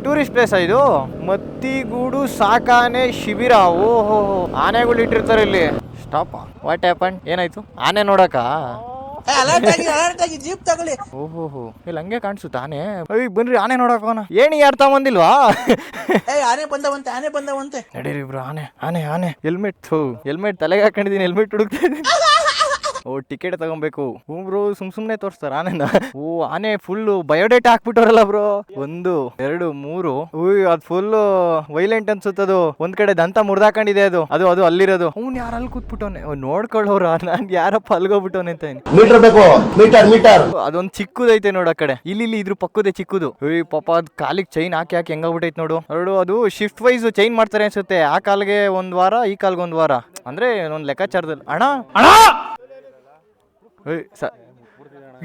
Tourist place ಇದು ಮತ್ತಿಗೂಡು ಸಾಕಾನೆ ಶಿಬಿರ. ಓಹೋ, ಆನೆಗಳು ಇಟ್ಟಿರ್ತಾರೆ ಇಲ್ಲಿ. ಸ್ಟಾಪ್. What happen? ಏನಾಯ್ತು? ಆನೆ ನೋಡಕ? ಜೀಪ್ ತಗೊಳ್ಳಿ. ಓಹೋ, ಇಲ್ಲಿ ಹಂಗೆ ಕಾಣಿಸುತ್ತ ಆನೆ. ಬನ್ರಿ ಆನೆ ನೋಡಕೋನ. ಏಣಿ ಯಾರು ತಗೊಂಬಂದಿಲ್ವಾ? ಆನೆ ಬಂದವಂತೆ. ನಡೀರಿ ಇಬ್ರು. ಆನೆ ಹೆಲ್ಮೆಟ್ ತಲೆಗೆ ಹಾಕೊಂಡಿದೀನಿ. ಹೆಲ್ಮೆಟ್ ಹುಡುಕ್ತಾ ಇದ್ದೀನಿ. ಓ, ಟಿಕೆಟ್ ತಗೊಬೇಕು. ಬ್ರೋ ಸುಮ್ನೆ ತೋರಿಸ್ತಾರ ಆನೆನ. ಓ, ಆನೆ ಫುಲ್ ಬಯೋಡೇಟಾ ಹಾಕ್ಬಿಟ್ಟವ್ರಲ್ಲ ಬ್ರೋ. 1 2 3. ಅದ್ ಫುಲ್ ವೈಲೆಂಟ್ ಅನ್ಸುತ್ತದು. ಒಂದ್ ಕಡೆ ದಂತ ಮುರ್ದಾಕೊಂಡಿದೆ ಅದು ಅಲ್ಲಿರೋದು. ಅವ್ನು ಯಾರು ಅಲ್ಲಿ ಕೂತ್ಬಿಟ್ಟವನೆ. ನೋಡ್ಕೊಳ್ಳೋರ ನಾನ್ ಯಾರಪ್ಪ ಅಲ್ಗೋಗ್ಬಿಟ್ಟವನೆ ಅಂತ. ಮೀಟರ್ ಬೇಕು, ಮೀಟರ್. ಅದೊಂದ್ ಚಿಕ್ಕದೈತೆ ನೋಡ ಕಡೆ. ಇಲ್ಲಿ ಇದ್ರ ಪಕ್ಕದೇ ಚಿಕ್ಕದು. ಪಾಪ ಅದ್ ಕಾಲಿಗೆ ಚೈನ್ ಹಾಕಿ ಹೆಂಗಾಗ್ಬಿಟ್ಟೈತೆ ನೋಡು. ಅದು ಶಿಫ್ಟ್ ವೈಸ್ ಚೈನ್ ಮಾಡ್ತಾರೆ ಅನ್ಸುತ್ತೆ. ಆ ಕಾಲ್ಗೆ 1 ವಾರ, ಈ ಕಾಲ್ಗೆ 1 ವಾರ. ಅಂದ್ರೆ ಒಂದ್ ಲೆಕ್ಕಾಚಾರದಲ್ಲಿ. ಅಣ್ಣ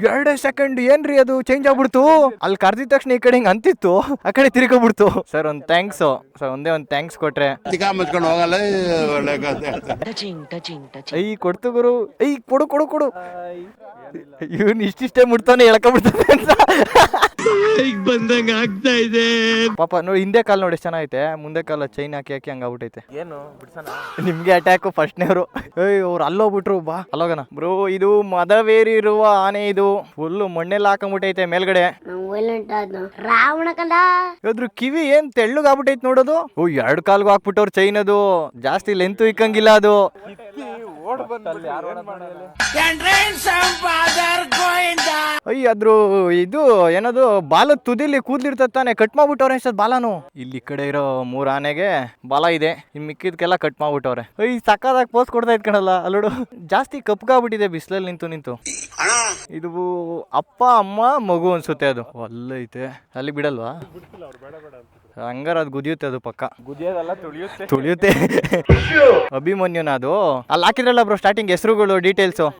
2 ಸೆಕೆಂಡ್ ಏನ್ರಿ ಅದು ಚೇಂಜ್ ಆಗ್ಬಿಡ್ತು. ಅಲ್ಲಿ ಕರ್ದಿದ ತಕ್ಷಣ ಈ ಕಡೆ ಹಿಂಗ್ ಅಂತಿತ್ತು, ಆ ಕಡೆ ತಿರ್ಕೊಬಿಡ್ತು. ಸರ್ ಒಂದ್ ಥ್ಯಾಂಕ್ಸ್. ಸರ್ ಒಂದ್ ಥ್ಯಾಂಕ್ಸ್ ಕೊಟ್ರೆ ಹೋಗಲ್ಲ. ಕೊಡ್ತು ಗುರು. ಕೊಡು. ಇವನ್ ಇಷ್ಟಿಷ್ಟೇ ಮುಟ್ತಾನೆ ಎಳ್ಕೊಂಡ್ಬಿಡ್ತಾನೆ ಅಂತ ಬಂದಂಗ ಆಗ್ತಾ ಇದೆ. ಪಾಪ ನೋಡಿ, ಹಿಂದೆ ಕಾಲ್ ನೋಡಿ ಎಷ್ಟು ಚೆನ್ನಾಗೈತೆ. ಮುಂದೆ ಕಾಲ ಚೈನ್ ಹಾಕಿ ಹಂಗಾಗ್ಬಿಟ್ಟೈತೆ. ಏನು ನಿಮ್ಗೆ ಅಟ್ಯಾಕ್ ಫಸ್ಟ್ನೇವ್ರು. ಅವ್ರು ಅಲ್ಲೋಗ್ಬಿಟ್ರು. ಬಾ ಅಲ್ಲೋಗನ ಬ್ರೋ. ಇದು ಮದವೇರಿರುವ ಆನೆ. ಇದು ಫುಲ್ ಮಣ್ಣೆಲ್ಲ ಹಾಕೊಂಡ್ಬಿಟ್ಟೈತೆ ಮೇಲ್ಗಡೆ. ಅದ್ರ ಕಿವಿ ಏನ್ ತೆಳ್ಳಗಾಗ್ಬಿಟ್ಟೈತೆ ನೋಡೋದು. 2 ಕಾಲ್ಗೂ ಹಾಕ್ಬಿಟ್ಟವ್ರು ಚೈನ್. ಅದು ಜಾಸ್ತಿ ಲೆಂತ್ ಇಕ್ಕಂಗಿಲ್ಲ ಅದು. ಅದ್ರ ಇದು ಏನದು ಬಾಲದ ತುದಿಲಿ ಕೂದ್ಲಿರ್ತತಾನೆ. ಕಟ್ ಮಾಡ್ಬಿಟ್ಟವ್ರೆ ಅನ್ಸತ್ ಬಾಲನು. ಇಲ್ಲಿ ಕಡೆ ಇರೋ 3 ಆನೆಗೆ ಬಾಲ ಇದೆ. ಇನ್ ಮಿಕ್ಕಿದ್ಕೆಲ್ಲ ಕಟ್ ಮಾಡ್ಬಿಟ್ಟವ್ರೆ. ಸಕ್ಕದಾಗ ಪೋಸ್ ಕೊಡ್ತಾ ಇದ್ಕಣಲ್ಲ ಅಲ್ಲೋಡು. ಜಾಸ್ತಿ ಕಪ್ಗಾಗ್ಬಿಟ್ಟಿದೆ ಬಿಸಿಲಲ್ಲಿ ನಿಂತು. ಇದು ಅಪ್ಪ ಅಮ್ಮ ಮಗು ಅನ್ಸುತ್ತೆ. ಅದು ಅಲ್ಲೈತೆ. ಅಲ್ಲಿ ಬಿಡಲ್ವಾ? ಹಂಗಾರ ಅದು ಗುದಿಯುತ್ತೆ. ಅದು ಪಕ್ಕ ತುಳಿಯುತ್ತೆ. ಅಭಿಮನ್ಯುನ ಅದು ಅಲ್ಲಿ ಹಾಕಿದ್ರಲ್ಲ ಬ್ರೋ ಸ್ಟಾರ್ಟಿಂಗ್ ಹೆಸರುಗಳು ಡೀಟೇಲ್ಸ್.